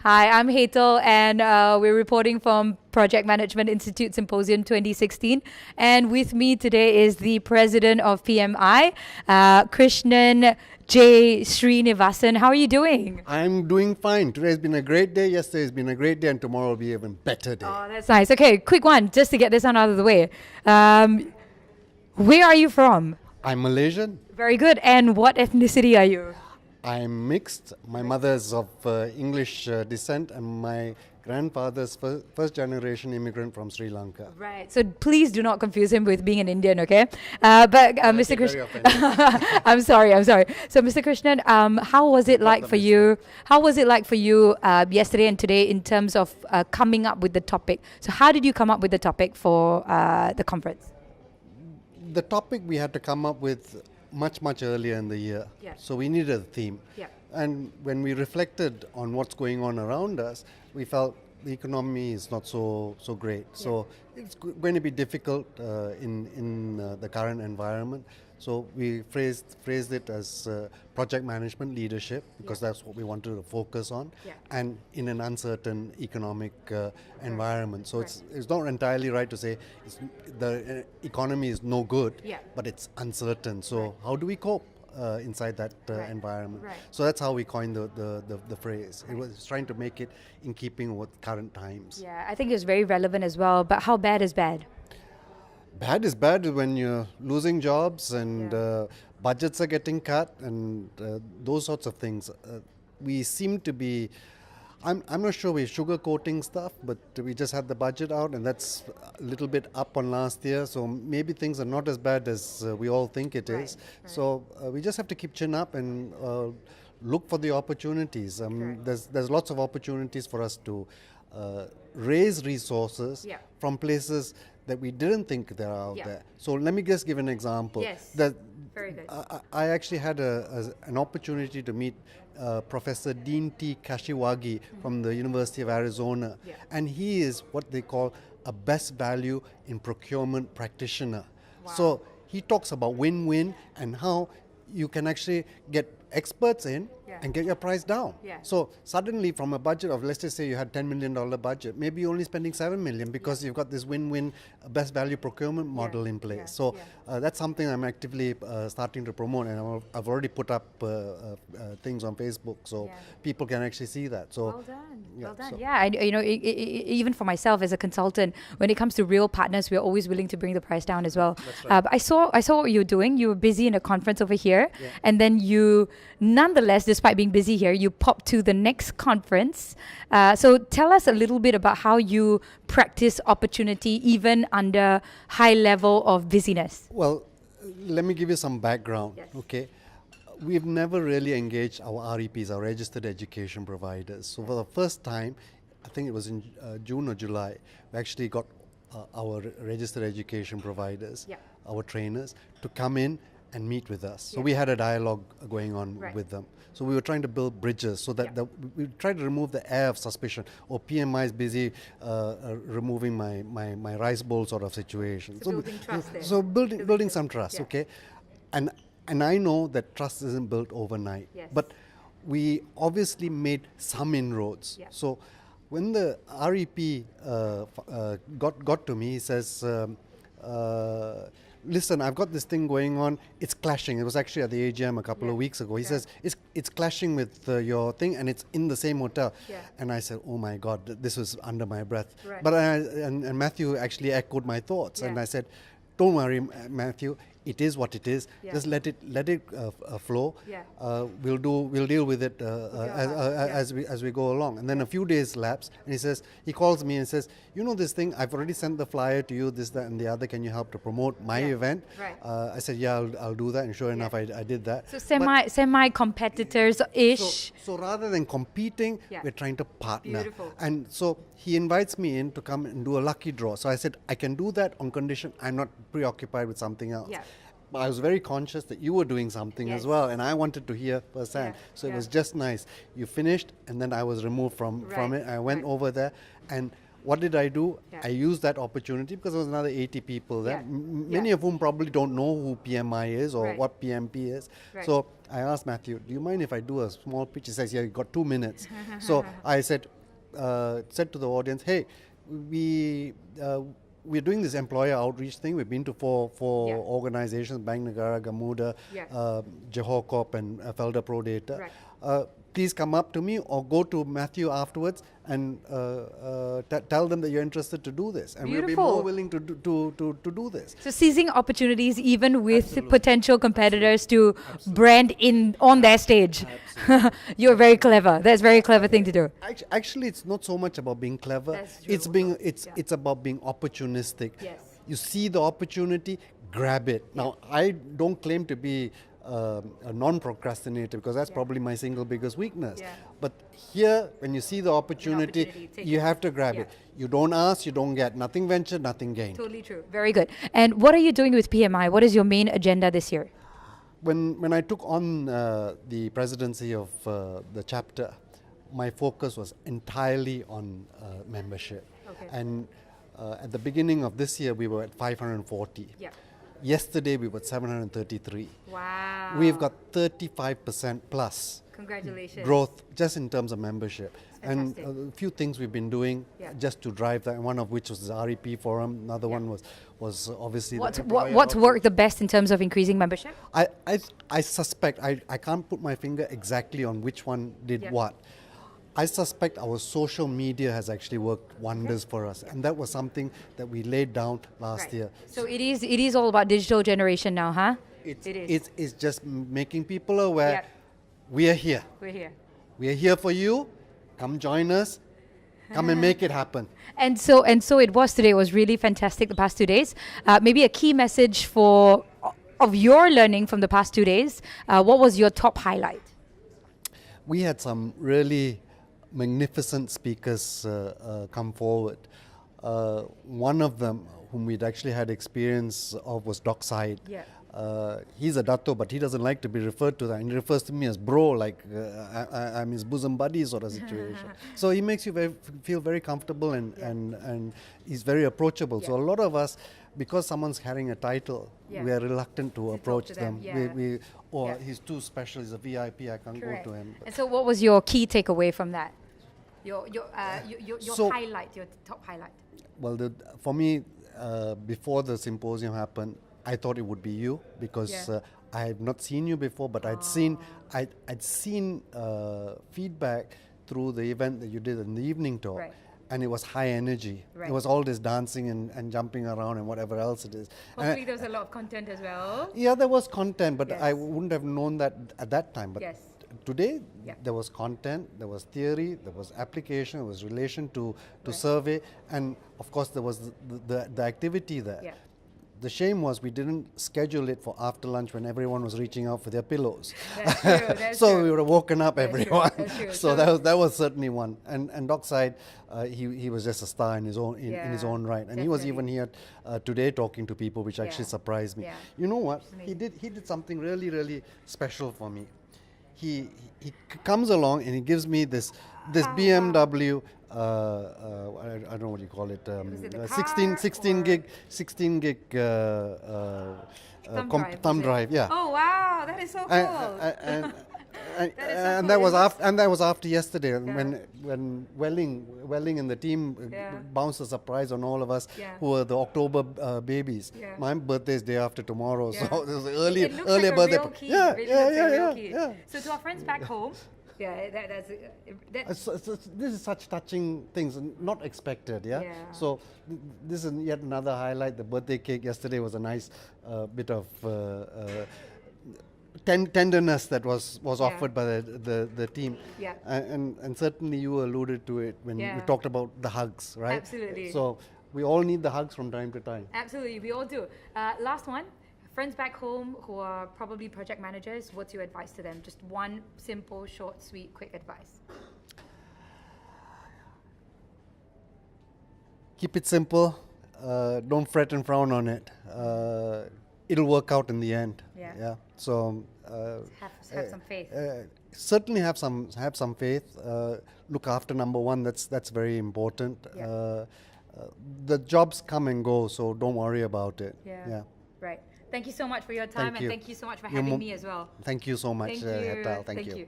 Hi, I'm Hazel, and we're reporting from Project Management Institute Symposium 2016. And with me today is the president of PMI, Krishnan Srinivasan. How are you doing? I'm doing fine. Today's been a great day. Yesterday's been a great day, and tomorrow will be an even better day. Oh, that's nice. Okay, quick one, just to get this one out of the way. Where are you from? I'm Malaysian. Very good. And what ethnicity are you? I'm mixed. My mother's of English descent, and my grandfather's first generation immigrant from Sri Lanka. Right. So please do not confuse him with being an Indian, okay? Mr. Krishnan, I'm sorry. So, Mr. Krishnan, how was it like for you? How was it like for you yesterday and today in terms of coming up with the topic? So, how did you come up with the topic for the conference? The topic we had to come up with much earlier in the year. Yeah. So we needed a theme. Yeah. And when we reflected on what's going on around us, we felt the economy is not so great. Yeah. So it's going to be difficult in the current environment. So we phrased it as project management leadership, because that's what we wanted to focus on, and in an uncertain economic environment. So it's not entirely right to say the economy is no good, but it's uncertain. So how do we cope inside that environment? So that's how we coined the phrase. It was trying to make it in keeping with current times. Yeah, I think it's very relevant as well. But how bad is bad? Bad is bad when you're losing jobs and budgets are getting cut and those sorts of things. We seem to be, I'm not sure we're sugarcoating stuff, but we just had the budget out and that's a little bit up on last year. So maybe things are not as bad as we all think it is. So we just have to keep chin up and look for the opportunities. There's lots of opportunities for us to raise resources from places that we didn't think they're out there. So let me just give an example. Yes. Very good. I actually had an opportunity to meet Professor Dean T. Kashiwagi from the University of Arizona. And he is what they call a best value in procurement practitioner. Wow. So he talks about win-win and how you can actually get experts in and get your price down. So suddenly from a budget of, let's just say you had $10 million budget, maybe you're only spending $7 million because you've got this win-win best value procurement model in place. So that's something I'm actively starting to promote, and I've already put up things on Facebook so people can actually see that. So well done. Well done. Even for myself as a consultant, when it comes to real partners, we're always willing to bring the price down as well. That's right. But I saw what you were doing. You were busy in a conference over here, and then you, nonetheless, despite being busy here, you popped to the next conference. So tell us a little bit about how you practice opportunity even under high level of busyness. Well, let me give you some background. Okay, we've never really engaged our REPs, our registered education providers. So for the first time, I think it was in June or July, we actually got our registered education providers, our trainers, to come in and meet with us. So we had a dialogue going on with them. So we were trying to build bridges so that we tried to remove the air of suspicion. Or PMI is busy removing my rice bowl sort of situation. So building trust there. So building some trust, okay? And I know that trust isn't built overnight. But we obviously made some inroads. So when the REP got to me, he says, listen, I've got this thing going on, it's clashing. It was actually at the AGM a couple of weeks ago. He says, it's clashing with your thing and it's in the same hotel. And I said, oh my God, this was under my breath. But and Matthew actually echoed my thoughts. And I said, don't worry, Matthew, it is what it is. Just let it flow. We'll deal with it as we go along. And then a few days lapse, and he calls me and says, you know this thing, I've already sent the flyer to you, this, that, and the other. Can you help to promote my event? I said, I'll do that. And sure enough, I did that. So semi competitors ish. So rather than competing, we're trying to partner. Beautiful. And so he invites me in to come and do a lucky draw. So I said, I can do that on condition I'm not preoccupied with something else. But I was very conscious that you were doing something as well, and I wanted to hear firsthand. So it was just nice. You finished, and then I was removed from it. I went over there, and what did I do? I used that opportunity because there was another 80 people there, many of whom probably don't know who PMI is or what PMP is. So I asked Matthew, do you mind if I do a small pitch? He says, yeah, you got 2 minutes. So I said, said to the audience, hey, we're doing this employer outreach thing. We've been to four organizations, Bank Negara, Gamuda, Johor Corp and Felder Pro Data. Right. Please come up to me or go to Matthew afterwards and tell them that you're interested to do this. And Beautiful. we'll be more willing to do this. So seizing opportunities even with potential competitors to brand in on their stage. You're very clever. That's a very clever thing to do. Actually, it's not so much about being clever. That's true. It's about being opportunistic. Yes. You see the opportunity, grab it. Now, I don't claim to be a non-procrastinator because that's probably my single biggest weakness. Yeah. But here, when you see the opportunity, you have to grab it. You don't ask, you don't get. Nothing ventured, nothing gained. Totally true. Very good. And what are you doing with PMI? What is your main agenda this year? When I took on the presidency of the chapter, my focus was entirely on membership. Okay. And at the beginning of this year, we were at 540. Yeah. Yesterday, we were at 733. Wow. We've got 35% plus Congratulations. growth just in terms of membership. And Fantastic. a few things we've been doing just to drive that, one of which was the REP forum. Another one was obviously What's the worked the best in terms of increasing membership? I suspect, I can't put my finger exactly on which one did what. I suspect our social media has actually worked wonders for us, and that was something that we laid down last year. So it is all about digital generation now, huh? It's just making people aware. We are here. We're here. We are here for you. Come join us. Come and make it happen. And so it was today. It was really fantastic the past 2 days. Maybe a key message of your learning from the past 2 days. What was your top highlight? We had some really magnificent speakers come forward. One of them, whom we'd actually had experience of, was Doc Said. Yeah. He's a Dato, but he doesn't like to be referred to that. And he refers to me as bro, like I'm his bosom buddy sort of situation. So he makes you feel very comfortable and he's very approachable. So a lot of us, because someone's carrying a title, we are reluctant to approach them. He's too special, he's a VIP, I can't go to him. And so what was your key takeaway from that? Your highlight, your top highlight? Well, for me, before the symposium happened, I thought it would be you because I had not seen you before, but I'd seen feedback through the event that you did in the evening talk. Right. And it was high energy. Right. It was all this dancing and jumping around and whatever else it is. Hopefully there was a lot of content as well. Yeah, there was content, but I wouldn't have known that at that time. But today, there was content, there was theory, there was application, there was relation to survey, and of course there was the activity there. Yeah. The shame was we didn't schedule it for after lunch when everyone was reaching out for their pillows. That's true. That's so true. we would have woken up everyone. That's true. So that was certainly one. And Doc Said, he was just a star in his own in his own right. And he was even here today talking to people, which actually surprised me. Yeah. You know what? He did something really, really special for me. He comes along and he gives me this BMW. I don't know what you call it. 16 gig thumb drive. Yeah. Oh wow, that is so cool. And that was after yesterday when Welling and the team bounced a surprise on all of us who were the October babies. My birthday is day after tomorrow, so it was earlier like birthday. Real key. So to our friends back home. This is such touching things, not expected. So this is yet another highlight. The birthday cake yesterday was a nice bit of tenderness that was offered by the team. And certainly you alluded to it when you talked about the hugs, right? Absolutely. So we all need the hugs from time to time. Absolutely, we all do. Last one. Friends back home who are probably project managers, what's your advice to them? Just one simple, short, sweet, quick advice. Keep it simple. Don't fret and frown on it. It'll work out in the end. So have some faith. Certainly have some faith. Look after number one. That's very important. The jobs come and go, so don't worry about it. Right. Thank you so much for your time, and thank you so much for having me as well. Thank you so much, Thank you. Hetal. Thank you.